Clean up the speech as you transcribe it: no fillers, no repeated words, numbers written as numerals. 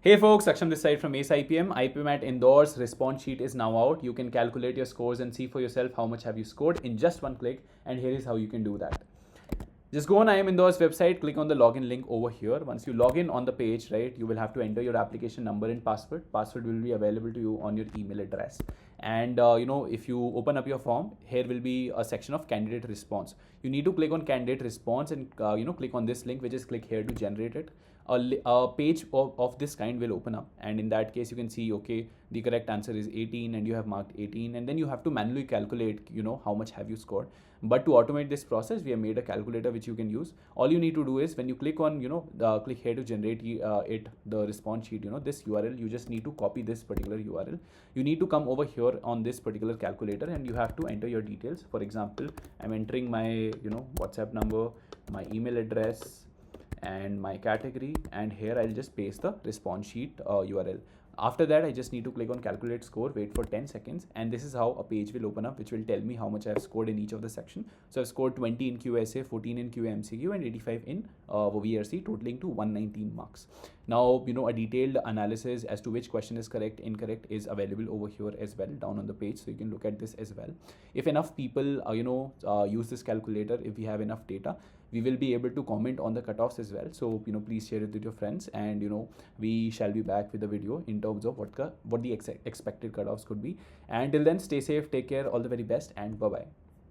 Hey folks, Aksham this side from AceIPM. IPMAT Indore's response sheet is now out. You can calculate your scores and see for yourself how much have you scored in just one click, and here is how you can do that. Just go on IIM Indore's website, click on the login link over here. Once you log in on the page, right, you will have to enter your application number and password. Password will be available to you on your email address. And if you open up your form, here will be a section of candidate response. You need to click on candidate response and click on this link, which is click here to generate it. A page of this kind will open up, and in that case you can see, okay, the correct answer is 18 and you have marked 18, and then you have to manually calculate how much have you scored. But to automate this process, we have made a calculator which you can use. All you need to do is when you click on click here to generate the response sheet, this URL, you just need to copy this particular URL. You need to come over here on this particular calculator and you have to enter your details. For example, I'm entering my WhatsApp number, my email address, and my category, and here I'll just paste the response sheet URL. After that, I just need to click on calculate score, wait for 10 seconds, and this is how a page will open up, which will tell me how much I've scored in each of the section. So I've scored 20 in QSA, 14 in QMCQ, and 85 in VRC, totaling to 119 marks. Now, a detailed analysis as to which question is correct, incorrect is available over here as well, down on the page, so you can look at this as well. If enough people, use this calculator, if we have enough data, we will be able to comment on the cutoffs as well. So please share it with your friends, and we shall be back with a video in terms of what the expected cutoffs could be. And till then, stay safe, take care, all the very best, and bye bye.